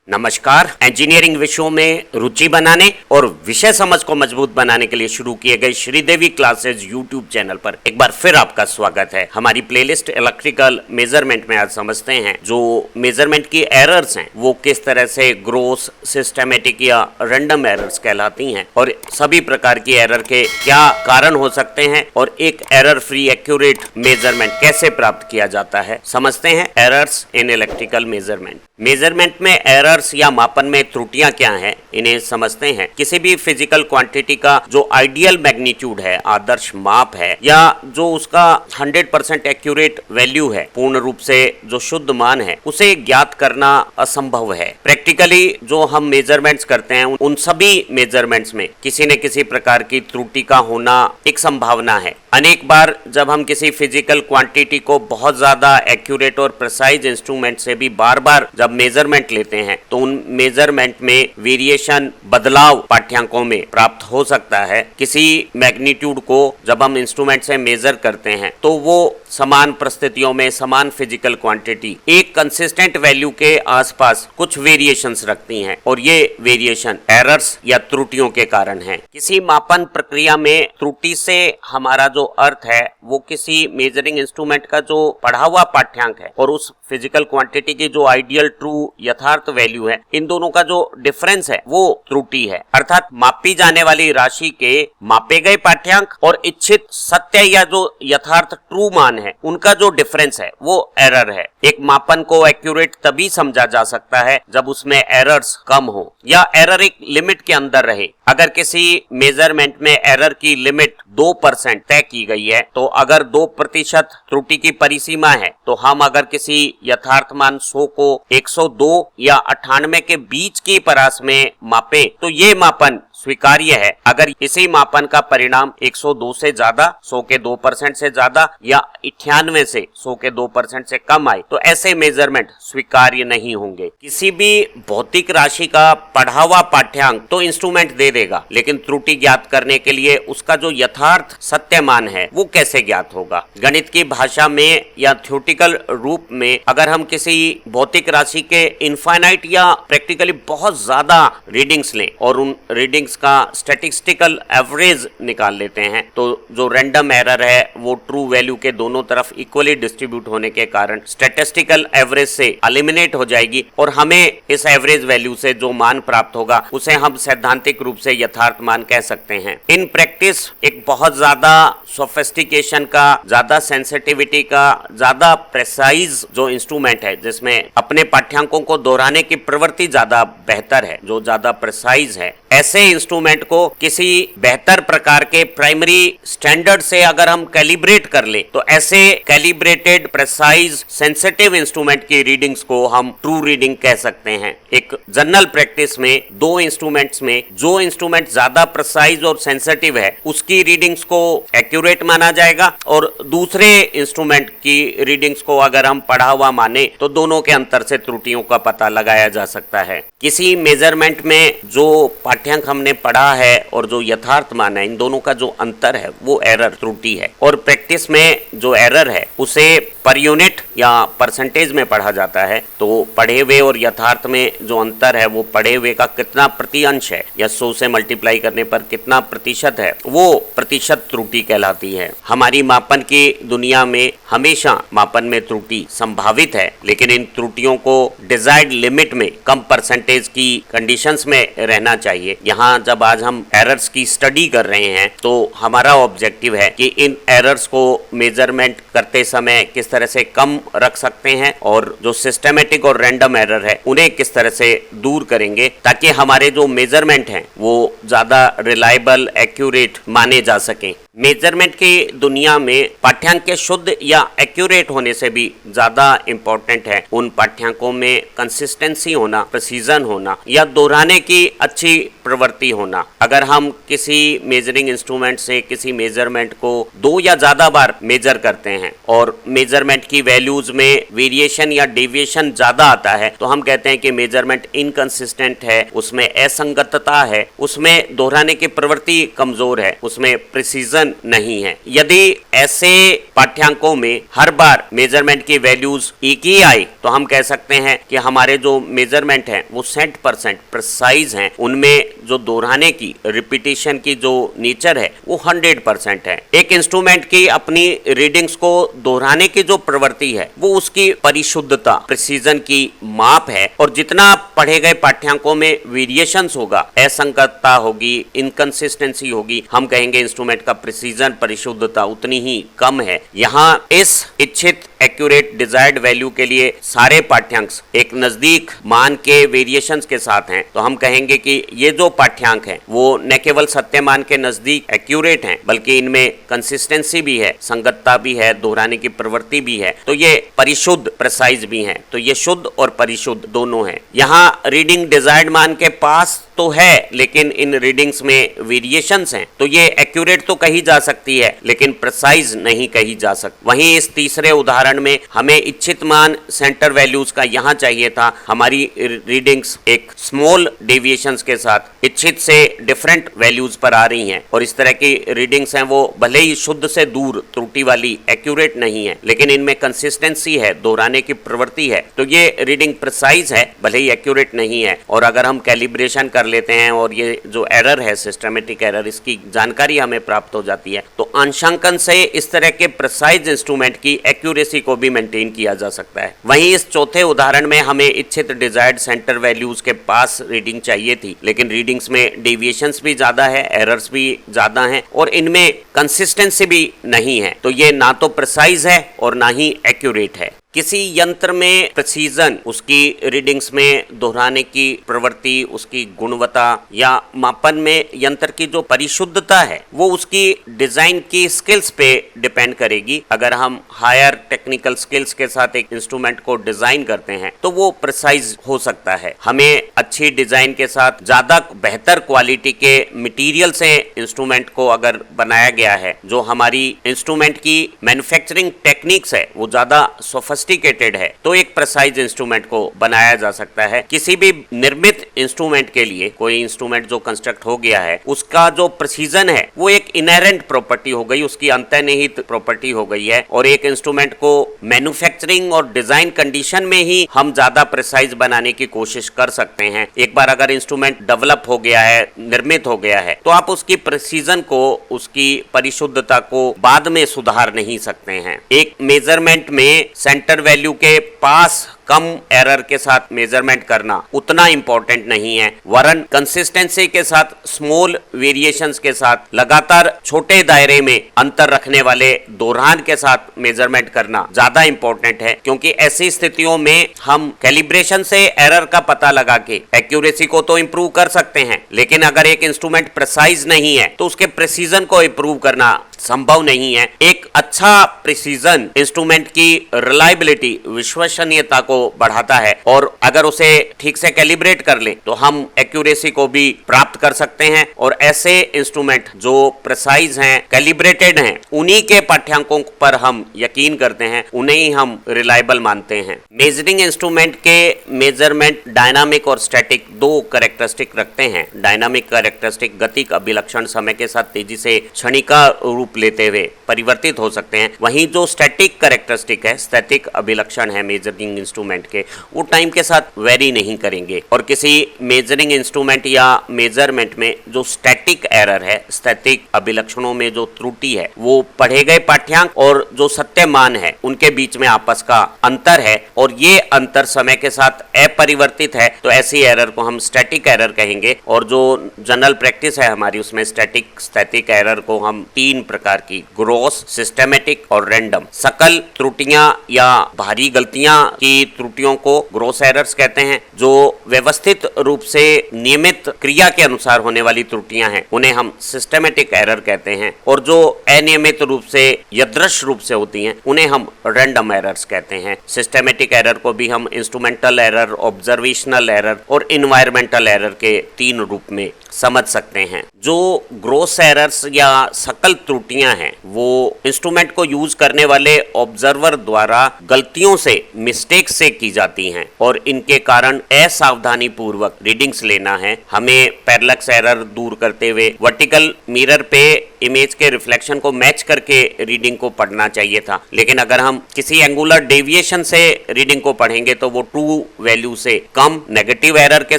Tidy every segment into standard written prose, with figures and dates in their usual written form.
नमस्कार। इंजीनियरिंग विषयों में रुचि बनाने और विषय समझ को मजबूत बनाने के लिए शुरू किए गए श्रीदेवी क्लासेज यूट्यूब चैनल पर एक बार फिर आपका स्वागत है। हमारी प्लेलिस्ट इलेक्ट्रिकल मेजरमेंट में आज समझते हैं जो मेजरमेंट की एरर्स हैं वो किस तरह से ग्रोस, सिस्टमेटिक या रैंडम एरर्स कहलाती हैं और सभी प्रकार की एरर के क्या कारण हो सकते हैं और एक एरर फ्री एक्यूरेट मेजरमेंट कैसे प्राप्त किया जाता है। समझते हैं errors in electrical measurement. Measurement में एरर्स या मापन में त्रुटियां क्या हैं, इन्हें समझते हैं। किसी भी फिजिकल क्वांटिटी का जो आइडियल मैग्नीट्यूड है, आदर्श माप है, या जो उसका 100% एक्यूरेट वैल्यू है, पूर्ण रूप से जो शुद्ध मान है, उसे ज्ञात करना असंभव है। प्रैक्टिकली जो हम मेजरमेंट्स करते हैं उन सभी मेजरमेंट्स में किसी न किसी प्रकार की त्रुटि का होना एक संभावना है। अनेक बार जब हम किसी फिजिकल क्वांटिटी को बहुत ज्यादा एक्यूरेट और प्रिसाइज इंस्ट्रूमेंट से भी बार बार जब मेजरमेंट लेते हैं तो उन मेजरमेंट में वेरिएशन, बदलाव पाठ्यांकों में प्राप्त हो सकता है। किसी मैग्नीट्यूड को जब हम इंस्ट्रूमेंट से मेजर करते हैं तो वो समान परिस्थितियों में समान फिजिकल क्वांटिटी एक कंसिस्टेंट वैल्यू के आसपास कुछ वेरिएशंस रखती हैं और ये वेरिएशन एरर्स या त्रुटियों के कारण है। किसी मापन प्रक्रिया में त्रुटि से हमारा जो अर्थ है वो किसी मेजरिंग इंस्ट्रूमेंट का जो पढ़ा हुआ पाठ्यांक है और उस फिजिकल क्वांटिटी की जो आइडियल ट्रू यथार्थ वैल्यू है, इन दोनों का जो डिफरेंस है वो त्रुटि है। अर्थात मापी जाने वाली राशि के मापे गए पाठ्यांक और इच्छित सत्य या जो यथार्थ ट्रू मान है उनका जो डिफरेंस है वो एरर है। एक मापन को एक्यूरेट तभी समझा जा सकता है जब उसमें एरर्स कम हो या एरर एक लिमिट के अंदर रहे। अगर किसी मेजरमेंट में एरर की लिमिट 2% तय की गई है तो अगर 2% त्रुटि की परिसीमा है तो हम अगर किसी यथार्थ मान 100 को 102 या 98 के बीच की परास में मापे तो ये मापन स्वीकार्य है। अगर इसी मापन का परिणाम 102 से ज्यादा, 100 के 2% से ज्यादा या 98 से 100 के 2% से कम आए तो ऐसे मेजरमेंट स्वीकार्य नहीं होंगे। किसी भी भौतिक राशि का पढ़ा हुआ पाठ्यांक तो इंस्ट्रूमेंट दे देगा, लेकिन त्रुटि ज्ञात करने के लिए उसका जो यथार्थ सत्य मान है वो कैसे ज्ञात होगा। गणित की भाषा में या थ्योरेटिकल रूप में अगर हम किसी भौतिक राशि के इनफाइनाइट या प्रैक्टिकली बहुत ज्यादा रीडिंग्स लें और उन रीडिंग्स का स्टैटिस्टिकल एवरेज निकाल लेते हैं तो जो रैंडम एरर है वो ट्रू वैल्यू के दोनों तरफ इक्वली डिस्ट्रीब्यूट होने के कारण स्टैटिस्टिकल एवरेज से एलिमिनेट हो जाएगी और हमें इस एवरेज वैल्यू से जो मान प्राप्त होगा उसे हम सैद्धांतिक रूप से यथार्थ मान कह सकते हैं। इन प्रैक्टिस एक बहुत ज्यादा सोफिस्टिकेशन का, ज्यादा सेंसिटिविटी का, ज्यादा प्रेसाइज जो इंस्ट्रूमेंट है जिसमें अपने पाठ्यांकों को दोहराने की प्रवृत्ति ज्यादा बेहतर है, जो ज्यादा प्रेसाइज है, ऐसे इंस्ट्रूमेंट को किसी बेहतर प्रकार के प्राइमरी स्टैंडर्ड से अगर हम कैलिब्रेट कर ले तो ऐसे कैलिब्रेटेड, प्रेसाइज, सेंसिटिव इंस्ट्रूमेंट की रीडिंग्स को हम ट्रू रीडिंग कह सकते हैं। एक जनरल प्रैक्टिस में दो इंस्ट्रूमेंट्स में जो इंस्ट्रूमेंट ज्यादा प्रेसाइज और सेंसिटिव है उसकी रीडिंग्स को एक्यूरेट माना जाएगा और दूसरे इंस्ट्रूमेंट की रीडिंग्स को अगर हम पढ़ा हुआ माने तो दोनों के अंतर से त्रुटियों का पता लगाया जा सकता है। किसी मेजरमेंट में जो पाठ्यांक हमने पढ़ा है और जो यथार्थ मान है, इन दोनों का जो अंतर है वो एरर, त्रुटि है। और प्रैक्टिस में जो एरर है उसे पर यूनिट या परसेंटेज में पढ़ा जाता है। तो पढ़े हुए और यथार्थ में जो अंतर है वो पढ़े हुए का कितना प्रति अंश है या 100 से मल्टीप्लाई करने पर कितना प्रतिशत है वो प्रतिशत त्रुटि कहलाती है। हमारी मापन की दुनिया में हमेशा मापन में त्रुटि संभावित है, लेकिन इन त्रुटियों को डिजायर्ड लिमिट में कम परसेंटेज की कंडीशंस में रहना चाहिए। यहाँ जब आज हम एरर्स की स्टडी कर रहे हैं तो हमारा ऑब्जेक्टिव है कि इन एरर्स को मेजरमेंट करते समय किस तरह से कम रख सकते हैं और जो सिस्टमेटिक और रैंडम एरर है उन्हें किस तरह से दूर करेंगे ताकि हमारे जो मेजरमेंट हैं वो ज्यादा रिलायबल, एक्यूरेट माने जा सकें। मेजरमेंट की दुनिया में पाठ्यांक के शुद्ध या एक्यूरेट होने से भी ज्यादा इंपॉर्टेंट है उन पाठ्यांकों में कंसिस्टेंसी होना, प्रिसीजन होना या दोहराने की अच्छी प्रवृत्ति होना। अगर हम किसी मेजरिंग इंस्ट्रूमेंट से किसी मेजरमेंट को 2 या ज्यादा बार मेजर करते हैं और मेजरमेंट की वैल्यूज में वेरिएशन या डेविएशन ज्यादा आता है तो हम कहते हैं कि मेजरमेंट इनकंसिस्टेंट है, उसमें असंगतता है, उसमें दोहराने की प्रवृत्ति कमजोर है, उसमें प्रिसीजन नहीं है। यदि ऐसे पाठ्यांकों में हर बार मेजरमेंट की वैल्यूज एक ही आई तो हम कह सकते हैं कि हमारे जो मेजरमेंट हैं वो 100% प्रिसाइज हैं, उनमें जो दोहराने की रिपीटेशन की जो नेचर है वो 100% है। एक इंस्ट्रूमेंट की अपनी रीडिंग्स को दोहराने की जो प्रवृत्ति है वो उसकी परिशुद्धता, प्रिसीजन की माप है, और जितना पढ़े गए पाठ्यांकों में वेरिएशंस होगा, असंगतता होगी, इनकंसिस्टेंसी होगी, हम कहेंगे इंस्ट्रूमेंट का प्रिसीजन, परिशुद्धता उतनी ही कम है। यहाँ इस इच्छित एक्यूरेट डिजायर्ड वैल्यू के लिए सारे पाठ्यांक एक नजदीक मान के वेरिएशंस के साथ हैं, तो हम कहेंगे कि ये जो पाठ्यांक हैं वो न केवल सत्य मान के नजदीक एक्यूरेट हैं बल्कि इनमें कंसिस्टेंसी भी है, संगतता भी है, दोहराने की प्रवृत्ति भी है, तो ये परिशुद्ध प्रिसाइज भी हैं। तो ये शुद्ध और परिशुद्ध दोनों हैं। यहाँ रीडिंग डिजायर्ड मान के पास तो है लेकिन इन रीडिंग्स में वेरिएशंस हैं, तो ये एक्यूरेट तो कही जा सकती है लेकिन प्रिसाइज नहीं कही जा सकती। वहीं इस तीसरे उदाहरण में हमें इच्छित मान सेंटर वैल्यूज का यहाँ चाहिए था, हमारी रीडिंग्स एक स्मॉल डेविएशंस के साथ इच्छित से डिफरेंट वैल्यूज पर आ रही हैं, और इस तरह की रीडिंग्स हैं वो भले ही शुद्ध से दूर त्रुटि वाली, एक्यूरेट नहीं है, लेकिन इनमें कंसिस्टेंसी है, दोहराने की प्रवृत्ति है, तो ये रीडिंग प्रिसाइज है भले ही एक्यूरेट नहीं है। और अगर हम कैलिब्रेशन कर लेते हैं और ये जो एरर है, सिस्टमेटिक एरर, इसकी जानकारी हमें प्राप्त हो जाती है, तो अंशांकन से इस तरह के प्रिसाइज इंस्ट्रूमेंट की एक्यूरेसी को भी मेंटेन किया जा सकता है। वहीं इस चौथे उदाहरण में हमें इच्छित डिजायर्ड सेंटर वैल्यूज के पास रीडिंग चाहिए थी, लेकिन रीडिंग्स में डेविएशंस भी ज्यादा है, एरर्स भी ज्यादा हैं, और इनमें कंसिस्टेंसी भी नहीं है, तो ये ना तो प्रिसाइज है और ना ही एक्यूरेट है। किसी यंत्र में प्रिसीजन, उसकी रीडिंग्स में दोहराने की प्रवृत्ति, उसकी गुणवत्ता या मापन में यंत्र की जो परिशुद्धता है वो उसकी डिजाइन की स्किल्स पे डिपेंड करेगी। अगर हम हायर टेक्निकल स्किल्स के साथ एक इंस्ट्रूमेंट को डिजाइन करते हैं तो वो प्रिसाइज हो सकता है। हमें अच्छी डिजाइन के साथ ज्यादा बेहतर क्वालिटी के मटेरियल से इंस्ट्रूमेंट को अगर बनाया गया है, जो हमारी इंस्ट्रूमेंट की मैन्युफैक्चरिंग टेक्निक्स है वो ज्यादा सोफिस्टिकेटेड है, तो एक प्रिसाइज इंस्ट्रूमेंट को बनाया जा सकता है। किसी भी निर्मित इंस्ट्रूमेंट के लिए, कोई इंस्ट्रूमेंट जो कंस्ट्रक्ट हो गया है उसका जो प्रिसीजन है वो एक इनहेरेंट प्रॉपर्टी हो गई, उसकी अंतर्निहित प्रॉपर्टी हो गई है, और एक इंस्ट्रूमेंट को मैन्युफैक्चरिंग और डिजाइन कंडीशन में ही हम ज्यादा प्रिसाइज बनाने की कोशिश कर सकते हैं। एक बार अगर इंस्ट्रूमेंट डेवलप हो गया है, निर्मित हो गया है, तो आप उसकी प्रिसीजन को, उसकी परिशुद्धता को बाद में सुधार नहीं सकते हैं। एक मेजरमेंट में सेंटर वैल्यू के पास कम एरर के साथ मेजरमेंट करना उतना इंपॉर्टेंट नहीं है, वरन कंसिस्टेंसी के साथ स्मॉल वेरिएशंस के साथ लगातार छोटे दायरे में अंतर रखने वाले दोहरान के साथ मेजरमेंट करना ज्यादा इंपॉर्टेंट है, क्योंकि ऐसी स्थितियों में हम कैलिब्रेशन से एरर का पता लगा के एक्यूरेसी को तो इंप्रूव कर सकते हैं, लेकिन अगर एक इंस्ट्रूमेंट प्रिसाइज नहीं है तो उसके प्रिसीजन को इंप्रूव करना संभव नहीं है। एक अच्छा प्रिसीजन इंस्ट्रूमेंट की रिलायबिलिटी, विश्वसनीयता को बढ़ाता है, और अगर उसे ठीक से कैलिब्रेट कर ले तो हम एक्यूरेसी को भी प्राप्त कर सकते हैं, और ऐसे इंस्ट्रूमेंट जो प्रिसाइज हैं, कैलिब्रेटेड हैं, उन्हीं के पाठ्यांकों पर हम यकीन करते हैं, उन्हें ही हम रिलायबल मानते हैं। मेजरिंग इंस्ट्रूमेंट के मेजरमेंट डायनामिक और स्टैटिक दो कैरेक्टरिस्टिक रखते हैं। डायनामिक कैरेक्टरिस्टिक गतिक अभिलक्षण समय के साथ तेजी से क्षणिका रूप लेते हुए परिवर्तित हो सकते हैं, वहीं जो स्टैटिक कैरेक्टरिस्टिक है, स्थैतिक अभिलक्षण है मेजरिंग इंस्ट्रूमेंट के, वो टाइम के साथ वेरी नहीं करेंगे। और किसी मेजरिंग इंस्ट्रूमेंट या मेजरमेंट में जो स्टैटिक एरर है, स्थैतिक अभिलक्षणों में जो त्रुटि है, वो पढ़े गए पाठ्यांक और जो सत्य मान है उनके बीच में आपस का अंतर है, और ये अंतर समय के साथ अपरिवर्तित है, तो ऐसी एरर को हम स्टैटिक एरर कहेंगे। और जो जनरल प्रैक्टिस है हमारी, उसमें स्टैटिक स्थैतिक एरर को हम 3 प्रकार की, ग्रॉस, सिस्टमेटिक और रैंडम, सकल त्रुटियां या भारी गलतियां की त्रुटियों को ग्रॉस एरर्स कहते हैं। जो व्यवस्थित रूप से नियमित क्रिया के अनुसार होने वाली त्रुटियां हैं उन्हें हम सिस्टमेटिक एरर कहते हैं, और जो अनियमित रूप से यादृच्छिक रूप से होती हैं उन्हें हम रैंडम एरर्स कहते हैं। सिस्टमेटिक एरर को भी हम इंस्ट्रूमेंटल एरर, ऑब्जर्वेशनल एरर और इन्वायरमेंटल एरर के 3 रूप में समझ सकते हैं। जो ग्रोस एरर्स या सकल त्रुटियां हैं वो इंस्ट्रूमेंट को यूज करने वाले ऑब्जर्वर द्वारा गलतियों से, मिस्टेक से की जाती हैं और इनके कारण असावधानी पूर्वक रीडिंग्स लेना है। हमें पैरेलक्स एरर दूर करते हुए वर्टिकल मिरर पे इमेज के रिफ्लेक्शन को मैच करके रीडिंग को पढ़ना चाहिए था, लेकिन अगर हम किसी एंगुलर डेविएशन से रीडिंग को पढ़ेंगे तो वो ट्रू वैल्यू से कम नेगेटिव एरर के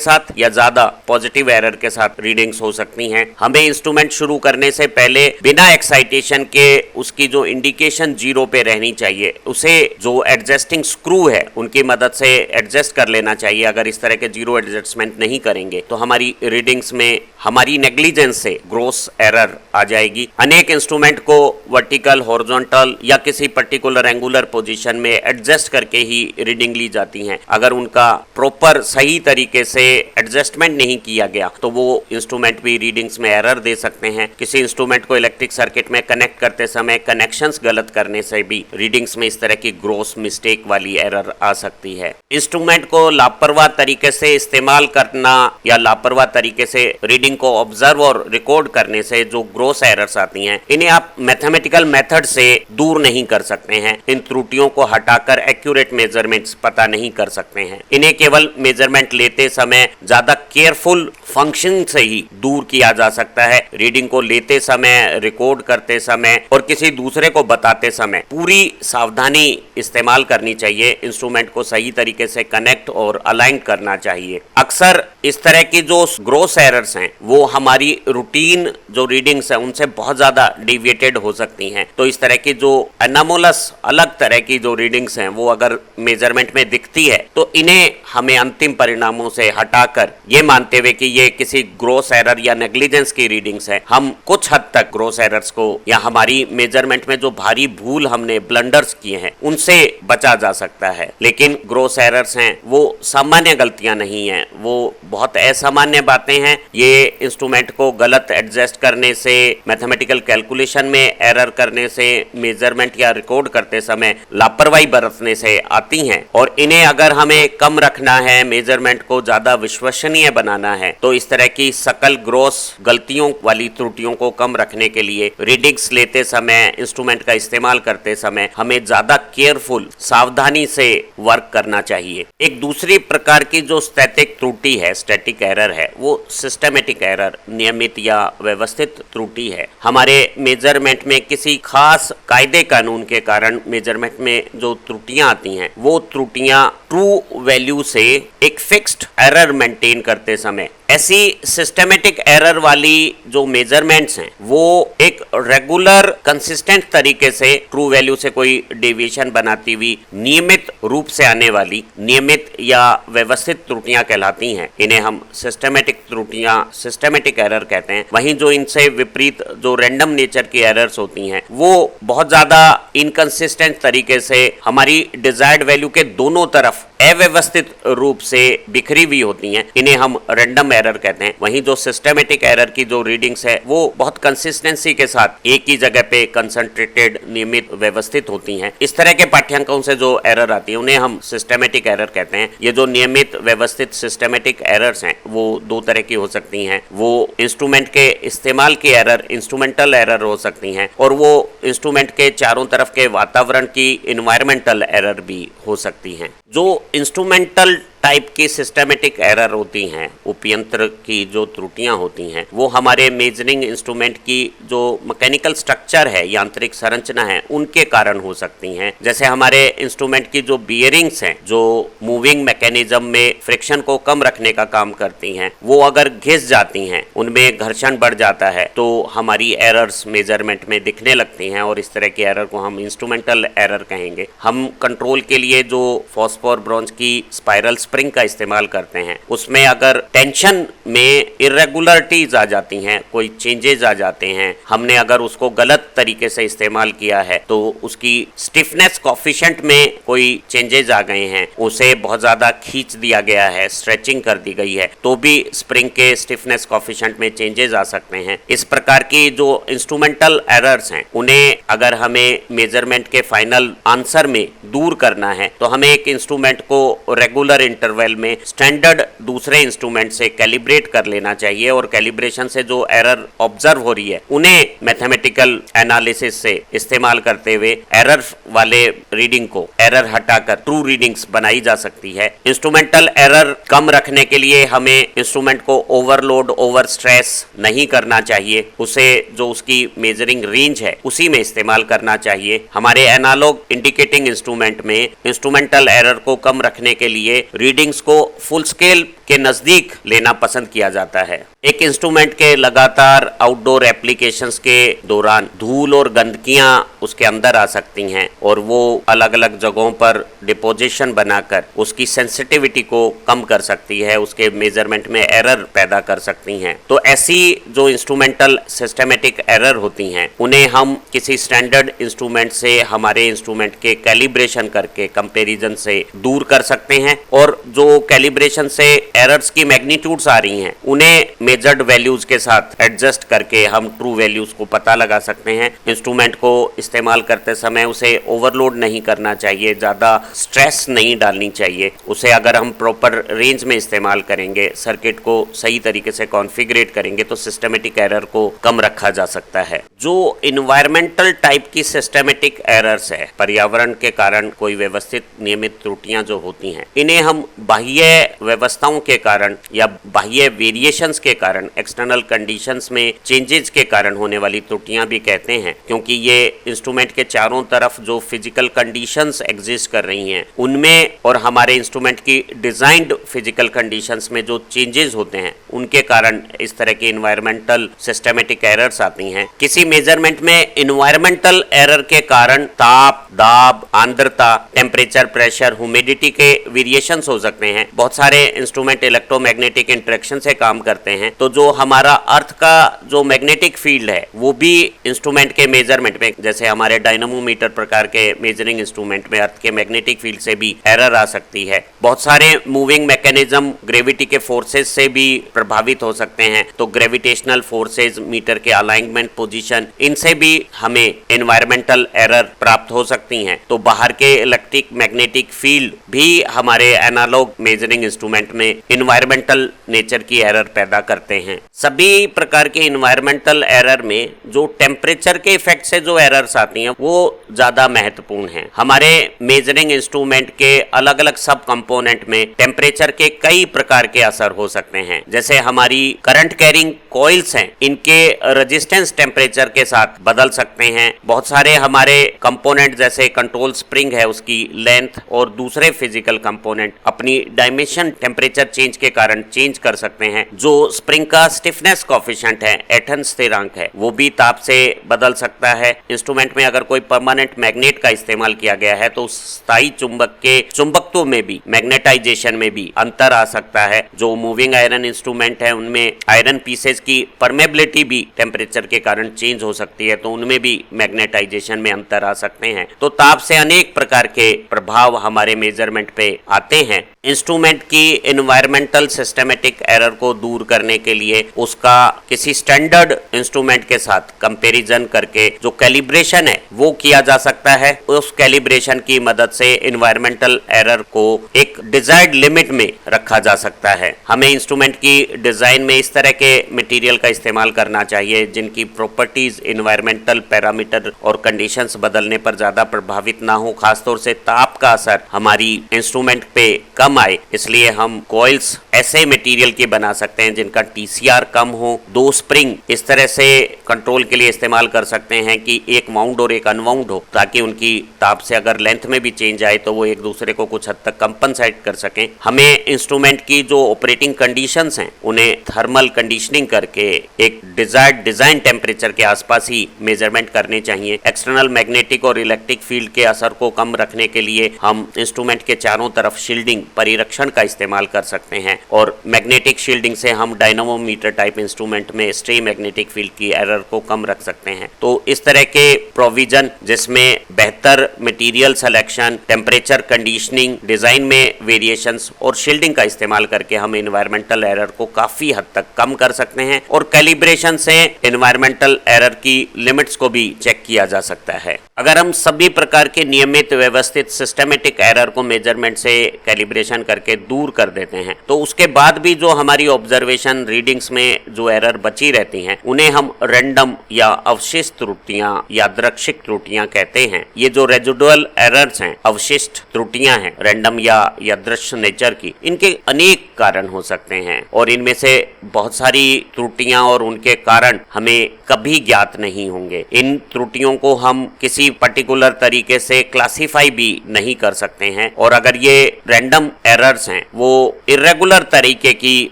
साथ या ज्यादा पॉजिटिव एरर के साथ रीडिंग्स हो सकती हैं। हमें इंस्ट्रूमेंट शुरू करने से पहले बिना एक्साइटेशन के उसकी जो इंडिकेशन 0 पे रहनी चाहिए, उसे जो एडजस्टिंग स्क्रू है उनकी मदद से एडजस्ट कर लेना चाहिए। अगर इस तरह के 0 एडजस्टमेंट नहीं करेंगे तो हमारी रीडिंग्स में हमारी नेग्लिजेंस से ग्रोस एरर आ जाएगी। अनेक इंस्ट्रूमेंट को वर्टिकल, हॉरिजॉन्टल या किसी पर्टिकुलर एंगुलर पोजीशन में एडजस्ट करके ही रीडिंग ली जाती हैं। अगर उनका प्रॉपर सही तरीके से एडजस्टमेंट नहीं किया गया तो वो इंस्ट्रूमेंट भी रीडिंग्स में एरर दे सकते हैं। किसी इंस्ट्रूमेंट को इलेक्ट्रिक सर्किट में कनेक्ट करते समय कनेक्शंस गलत करने से भी रीडिंग्स में इस तरह की ग्रोस मिस्टेक वाली एरर आ सकती है। इंस्ट्रूमेंट को लापरवाह तरीके से इस्तेमाल करना या लापरवाह तरीके से रीडिंग को ऑब्जर्व और रिकॉर्ड करने से जो ग्रोस एरर्स आती हैं, इन्हें आप मैथमेटिकल मेथड से दूर नहीं कर सकते हैं। इन त्रुटियों को हटाकर एक्यूरेट मेजरमेंट्स पता नहीं कर सकते हैं। इन्हें केवल मेजरमेंट लेते समय ज्यादा केयरफुल फंक्शन से ही दूर किया जा सकता है। रीडिंग को लेते समय, रिकॉर्ड करते समय और किसी दूसरे को बताते समय पूरी सावधानी इस्तेमाल करनी चाहिए। इंस्ट्रूमेंट को सही तरीके से कनेक्ट और अलाइन करना चाहिए। अक्सर इस तरह की जो ग्रोस एरर्स हैं वो हमारी रूटीन जो रीडिंग्स है उनसे बहुत ज्यादा डिविएटेड हो सकती हैं। तो इस तरह की जो एनामोलस अलग तरह की जो रीडिंग्स हैं वो अगर मेजरमेंट में दिखती है तो इन्हें हमें अंतिम परिणामों से हटाकर ये मानते हुए कि ये किसी ग्रोस एरर या नेग्लिजेंस की रीडिंग्स है, हम कुछ हद तक ग्रोस एरर्स को या हमारी मेजरमेंट में जो भारी भूल हमने ब्लंडर्स किए हैं उनसे बचा जा सकता है। लेकिन ग्रोस एरर्स हैं वो सामान्य गलतियां नहीं हैं, वो बहुत असामान्य बातें हैं। ये इंस्ट्रूमेंट को गलत एडजस्ट करने से, मैथमेटिकल कैलकुलेशन में एरर करने से, मेजरमेंट या रिकॉर्ड करते समय लापरवाही बरतने से आती हैं और इन्हें अगर हमें कम रखना है, मेजरमेंट को ज्यादा विश्वसनीय बनाना है तो इस तरह की सकल ग्रोस गलतियों वाली त्रुटियों को कम रखने के लिए रीडिंग्स लेते समय, इंस्ट्रूमेंट का इस्तेमाल करते समय हमें ज्यादा केयरफुल, सावधानी से वर्क करना चाहिए। एक दूसरी प्रकार की जो स्टैटिक त्रुटि है, स्टैटिक एरर है, वो सिस्टमेटिक एरर, नियमित या व्यवस्थित त्रुटि है। हमारे मेजरमेंट में किसी खास कायदे कानून के कारण मेजरमेंट में जो त्रुटियां आती हैं वो त्रुटियां ट्रू वैल्यू से एक फिक्स्ड एरर मेंटेन करते समय, ऐसी सिस्टमेटिक एरर वाली जो मेजरमेंट्स हैं वो एक रेगुलर कंसिस्टेंट तरीके से ट्रू वैल्यू से कोई डेविएशन बनाती हुई नियमित रूप से आने वाली नियमित या व्यवस्थित त्रुटियां कहलाती हैं। इन्हें हम सिस्टमेटिक त्रुटियां, सिस्टमेटिक एरर कहते हैं। वहीं जो इनसे विपरीत जो रैंडम नेचर की एरर्स होती हैं वो बहुत ज्यादा इनकंसिस्टेंट तरीके से हमारी डिजायर्ड वैल्यू के दोनों तरफ अव्यवस्थित रूप से बिखरी हुई होती हैं, इन्हें हम रैंडम एरर कहते हैं। वहीं जो सिस्टमेटिक एरर की जो रीडिंग्स है वो बहुत कंसिस्टेंसी के साथ एक ही जगह पे कंसंट्रेटेड, नियमित, व्यवस्थित होती हैं। इस तरह के पाठ्यांकों से जो एरर आती है उन्हें हम सिस्टमेटिक एरर कहते हैं। ये जो नियमित, व्यवस्थित सिस्टमेटिक एरर्स हैं वो दो तरह की हो सकती हैं। वो इंस्ट्रूमेंट के इस्तेमाल की एरर, इंस्ट्रूमेंटल एरर हो सकती हैं और वो इंस्ट्रूमेंट के चारों तरफ के वातावरण की इन्वायरमेंटल एरर भी हो सकती हैं। जो इंस्ट्रूमेंटल टाइप की सिस्टमेटिक एरर होती हैं, उपयंत्र की जो त्रुटियां होती हैं, वो हमारे मेजरिंग इंस्ट्रूमेंट की जो मैकेनिकल स्ट्रक्चर है, यांत्रिक संरचना है, उनके कारण हो सकती हैं। जैसे हमारे इंस्ट्रूमेंट की जो बियरिंग्स हैं, जो मूविंग मैकेनिज्म में फ्रिक्शन को कम रखने का काम करती हैं, वो अगर घिस जाती हैं, उनमें घर्षण बढ़ जाता है तो हमारी एरर्स मेजरमेंट में दिखने लगती हैं और इस तरह की एरर को हम इंस्ट्रूमेंटल एरर कहेंगे। हम कंट्रोल के लिए जो फॉस्फोर ब्रॉन्ज की स्पाइरल स्प्रिंग का इस्तेमाल करते हैं, उसमें अगर टेंशन में इरेगुलरिटीज आ जाती हैं, कोई चेंजेस आ जाते हैं, हमने अगर उसको गलत तरीके से इस्तेमाल किया है तो उसकी स्टिफनेस कोफिशिएंट में कोई चेंजेस आ गए हैं, उसे बहुत ज्यादा खींच दिया गया है, स्ट्रेचिंग कर दी गई है, तो भी स्प्रिंग के स्टिफनेस कोफिशिएंट में चेंजेस आ सकते हैं। इस प्रकार की जो इंस्ट्रूमेंटल एरर्स हैं उन्हें अगर हमें मेजरमेंट के फाइनल आंसर में दूर करना है तो हमें एक इंस्ट्रूमेंट को रेगुलर इंटरवल में स्टैंडर्ड दूसरे इंस्ट्रूमेंट से कैलिब्रेट कर लेना चाहिए और कैलिब्रेशन से जो एरर ऑब्जर्व हो रही है उन्हें मैथमेटिकल एनालिसिस से इस्तेमाल करते हुए एरर वाले रीडिंग को एरर हटाकर ट्रू रीडिंग्स बनाई जा सकती है। इंस्ट्रूमेंटल एरर कम रखने के लिए हमें इंस्ट्रूमेंट को ओवरलोड ओवर स्ट्रेस नहीं करना चाहिए, उसे जो उसकी मेजरिंग रेंज है उसी में इस्तेमाल करना चाहिए। हमारे एनालॉग इंडिकेटिंग इंस्ट्रूमेंट में इंस्ट्रूमेंटल एरर को कम रखने के लिए रीडिंग्स को फुल स्केल के नजदीक लेना पसंद किया जाता है। एक इंस्ट्रूमेंट के लगातार आउटडोर एप्लीकेशंस के दौरान धूल और गंदगियां उसके अंदर आ सकती हैं और वो अलग अलग जगहों पर डिपोजिशन बनाकर उसकी सेंसिटिविटी को कम कर सकती है, उसके मेजरमेंट में एरर पैदा कर सकती हैं। तो ऐसी जो इंस्ट्रूमेंटल सिस्टमेटिक एरर होती हैं उन्हें हम किसी स्टैंडर्ड इंस्ट्रूमेंट से हमारे इंस्ट्रूमेंट के कैलिब्रेशन करके कंपैरिजन से दूर कर सकते हैं और जो कैलिब्रेशन से एरर्स की मैग्नीट्यूड्स आ रही हैं उन्हें मेजर्ड वैल्यूज के साथ एडजस्ट करके हम ट्रू वैल्यूज को पता लगा सकते हैं। इंस्ट्रूमेंट को इस्तेमाल करते समय उसे ओवरलोड नहीं करना चाहिए, ज़्यादा स्ट्रेस नहीं डालनी चाहिए। उसे अगर हम प्रॉपर रेंज में इस्तेमाल करेंगे, सर्किट को सही तरीके से कॉन्फ़िगरेट करेंगे तो सिस्टमेटिक एरर को कम रखा जा सकता है। जो इन्वायरमेंटल टाइप की सिस्टमेटिक एरर्स है, पर्यावरण के कारण कोई व्यवस्थित नियमित त्रुटियां जो होती हैं, इन्हें हम बाह्य व्यवस्थाओं के कारण या बाह्य वेरिएशंस के कारण, एक्सटर्नल कंडीशंस में चेंजेस के कारण होने वाली त्रुटियां भी कहते हैं, क्योंकि ये इंस्ट्रूमेंट के चारों तरफ जो फिजिकल कंडीशंस एग्जिस्ट कर रही हैं उनमें और हमारे इंस्ट्रूमेंट की डिजाइंड फिजिकल कंडीशंस में जो चेंजेस होते हैं उनके कारण इस तरह की इन्वायरमेंटल सिस्टमेटिक एरर्स आती हैं। किसी मेजरमेंट में इन्वायरमेंटल एरर के कारण ताप, दाब, आर्द्रता, टेम्परेचर, प्रेशर, ह्यूमिडिटी के वेरिएशंस हो सकते हैं। बहुत सारे इंस्ट्रूमेंट इलेक्ट्रोमैग्नेटिक इंटरेक्शन से काम करते हैं, तो जो हमारा अर्थ का जो मैग्नेटिक फील्ड है वो भी इंस्ट्रूमेंट के मेजरमेंट में, जैसे हमारे डायनामोमीटर प्रकार के मेजरिंग इंस्ट्रूमेंट में अर्थ के मैग्नेटिक फील्ड से भी एरर आ सकती है। बहुत सारे मूविंग मैकेनिज्म ग्रेविटी के फोर्सेस से भी प्रभावित हो सकते हैं, तो ग्रेविटेशनल फोर्सेस, मीटर के अलाइनमेंट, पोजीशन, इनसे भी हमें एनवायरमेंटल एरर प्राप्त हो सकती हैं। तो बाहर के इलेक्ट्रिक मैग्नेटिक फील्ड भी हमारे एनालॉग मेजरिंग इंस्ट्रूमेंट में इन्वायरमेंटल नेचर की एरर पैदा करते हैं। सभी प्रकार के इन्वायरमेंटल एरर में जो टेम्परेचर के इफेक्ट से जो एरर्स आती हैं वो ज्यादा महत्वपूर्ण हैं। हमारे मेजरिंग इंस्ट्रूमेंट के अलग अलग सब कंपोनेंट में टेम्परेचर के कई प्रकार के असर हो सकते हैं। जैसे हमारी करंट कैरिंग कॉइल्स हैं, इनके रेजिस्टेंस टेम्परेचर के साथ बदल सकते हैं। बहुत सारे हमारे कंपोनेंट जैसे कंट्रोल स्प्रिंग है, उसकी लेंथ और दूसरे फिजिकल कंपोनेंट अपनी डायमेंशन टेम्परेचर चेंज के कारण चेंज कर सकते हैं। जो स्प्रिंग का स्टिफनेस कोएफिशिएंट है, एटन स्थिरांक है, वो भी ताप से बदल सकता है। इंस्ट्रूमेंट में अगर कोई परमानेंट मैग्नेट का इस्तेमाल किया गया है तो स्थायी चुंबक के चुंबकत्व में भी, मैग्नेटाइजेशन में भी अंतर आ सकता है। जो मूविंग आयरन इंस्ट्रूमेंट है उनमें आयरन पीसेज की परमेबिलिटी भी टेम्परेचर के कारण चेंज हो सकती है, तो उनमें भी मैग्नेटाइजेशन में अंतर आ सकते हैं। तो ताप से अनेक प्रकार के प्रभाव हमारे मेजरमेंट पे आते हैं। इंस्ट्रूमेंट की एनवायरमेंटल सिस्टमेटिक एरर को दूर करने के लिए उसका किसी स्टैंडर्ड इंस्ट्रूमेंट के साथ कंपैरिजन करके जो कैलिब्रेशन है वो किया जा सकता है। उस कैलिब्रेशन की मदद से एनवायरमेंटल एरर को एक डिजायर्ड लिमिट में रखा जा सकता है। हमें इंस्ट्रूमेंट की डिजाइन में इस तरह के मटेरियल का इस्तेमाल करना चाहिए जिनकी प्रॉपर्टीज एनवायरमेंटल पैरामीटर और कंडीशंस बदलने पर ज्यादा प्रभावित ना हो, खासतौर से ताप का असर हमारी इंस्ट्रूमेंट पे कम आए। इसलिए हम कॉइल्स ऐसे मटेरियल के बना सकते हैं जिनका TCR कम हो। 2 स्प्रिंग इस तरह से कंट्रोल के लिए इस्तेमाल कर सकते हैं कि एक वाउंड और एक अनवाउंड हो, ताकि उनकी ताप से अगर लेंथ में भी चेंज आए तो वो एक दूसरे को कुछ हद तक कंपनसेट कर सकें। हमें इंस्ट्रूमेंट की जो ऑपरेटिंग कंडीशंस हैं उन्हें थर्मल कंडीशनिंग करके एक डिजायर्ड डिजाइन टेम्परेचर के आसपास ही मेजरमेंट करने चाहिए। एक्सटर्नल मैग्नेटिक और इलेक्ट्रिक फील्ड के असर को कम रखने के लिए हम इंस्ट्रूमेंट के चारों तरफ शील्डिंग, परिरक्षण का इस्तेमाल कर सकते हैं। और मैग्नेटिक शील्डिंग से हम डायनामोमीटर टाइप इंस्ट्रूमेंट में स्ट्रे मैग्नेटिक फील्ड की एरर को कम रख सकते हैं। तो इस तरह के प्रोविजन जिसमें बेहतर material selection, temperature conditioning, design में वेरिएशंस और शील्डिंग का इस्तेमाल करके हम एनवायरमेंटल एरर को काफी हद तक कम कर सकते हैं और कैलिब्रेशन से एनवायरमेंटल एरर की लिमिट्स को भी चेक किया जा सकता है। अगर हम सभी प्रकार के नियमित व्यवस्थित सिस्टमेटिक एरर को मेजरमेंट से कैलिब्रेशन करके दूर कर देते हैं तो उसके बाद भी जो हमारी ऑब्जर्वेशन रीडिंग्स में जो एरर बची रहती हैं उन्हें हम रैंडम या अवशिष्ट त्रुटियां, यादृच्छिक त्रुटियां कहते हैं। ये जो रेजिडुअल एरर्स हैं, अवशिष्ट त्रुटियां हैं रैंडम या यादृच्छिक नेचर की, इनके अनेक कारण हो सकते हैं और इनमें से बहुत सारी त्रुटियां और उनके कारण हमें कभी ज्ञात नहीं होंगे। इन त्रुटियों को हम किसी पर्टिकुलर तरीके से क्लासिफाई भी नहीं कर सकते हैं और अगर ये रैंडम एरर्स हैं, वो इरेगुलर तरीके की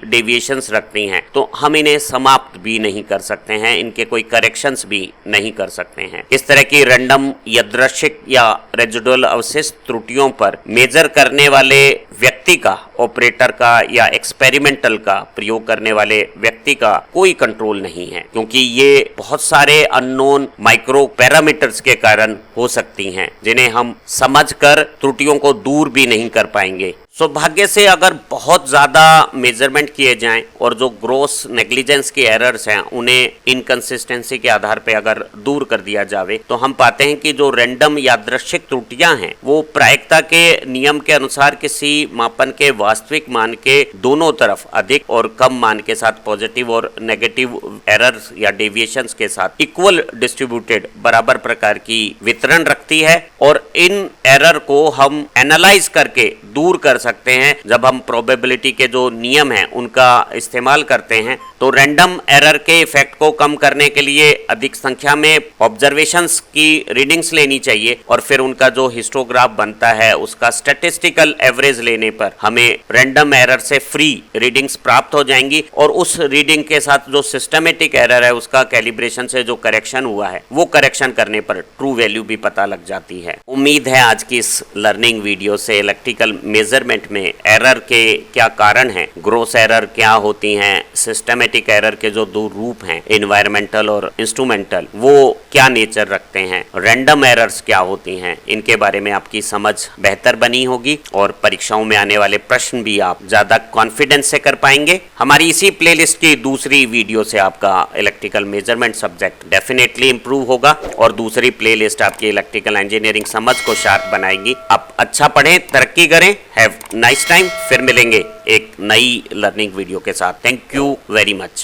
डेविएशंस रखती हैं तो हम इन्हें समाप्त भी नहीं कर सकते हैं, इनके कोई करेक्शंस भी नहीं कर सकते हैं। इस तरह की रैंडम, यादृच्छिक या रेजिडुअल अवशिष्ट त्रुटियों पर मेजर करने वाले व्यक्ति का, ऑपरेटर का या एक्सपेरिमेंटल का प्रयोग करने वाले व्यक्ति का कोई कंट्रोल नहीं है, क्योंकि ये बहुत सारे अननोन माइक्रो पैरामीटर्स के कारण हो सकती हैं जिन्हें हम समझकर त्रुटियों को दूर भी नहीं कर पाएंगे। सौभाग्य से अगर बहुत ज़्यादा मेजरमेंट किए जाएं और जो ग्रोस नेग्लिजेंस की एरर्स हैं उन्हें इनकंसिस्टेंसी के आधार पर अगर दूर कर दिया जावे तो हम पाते हैं कि जो रैंडम यादृच्छिक त्रुटियां हैं वो प्रायिकता के नियम के अनुसार किसी मापन के वास्तविक मान के दोनों तरफ अधिक और कम मान के साथ पॉजिटिव और नेगेटिव एरर्स या डेविएशंस के साथ इक्वल डिस्ट्रीब्यूटेड बराबर प्रकार की वितरण रखती है और इन एरर को हम एनालाइज करके दूर कर सकते हैं। जब हम प्रोबेबिलिटी के जो नियम हैं उनका इस्तेमाल करते हैं तो रैंडम एरर के इफेक्ट को कम करने के लिए अधिक संख्या में ऑब्जर्वेशंस की रीडिंग्स लेनी चाहिए और फिर उनका जो हिस्टोग्राफ बनता है उसका स्टैटिस्टिकल एवरेज लेने पर हमें रैंडम एरर से फ्री रीडिंग्स प्राप्त हो जाएंगी और उस रीडिंग के साथ जो सिस्टमेटिक एरर है उसका कैलिब्रेशन से जो करेक्शन हुआ है वो करेक्शन करने पर ट्रू वैल्यू भी पता लग जाती है। उम्मीद है आज की इस लर्निंग वीडियो से इलेक्ट्रिकल मेजरमेंट में एरर के क्या कारण हैं, ग्रोस एरर क्या होती हैं, सिस्टमेटिक एरर के जो दो रूप हैं एनवायरमेंटल और इंस्ट्रूमेंटल वो क्या नेचर रखते हैं, रैंडम एरर्स क्या होती हैं, इनके बारे में आपकी समझ बेहतर बनी होगी और परीक्षाओं में आने वाले प्रश्न भी आप ज्यादा कॉन्फिडेंस से कर पाएंगे। हमारी इसी प्लेलिस्ट की दूसरी वीडियो से आपका electrical measurement subject definitely improve होगा और दूसरी प्लेलिस्ट आपकी इलेक्ट्रिकल इंजीनियरिंग समझ को शार्प बनाएगी। आप अच्छा पढ़ें, तरक्की करें। Have nice time. फिर मिलेंगे एक नई लर्निंग वीडियो के साथ। Thank you very much.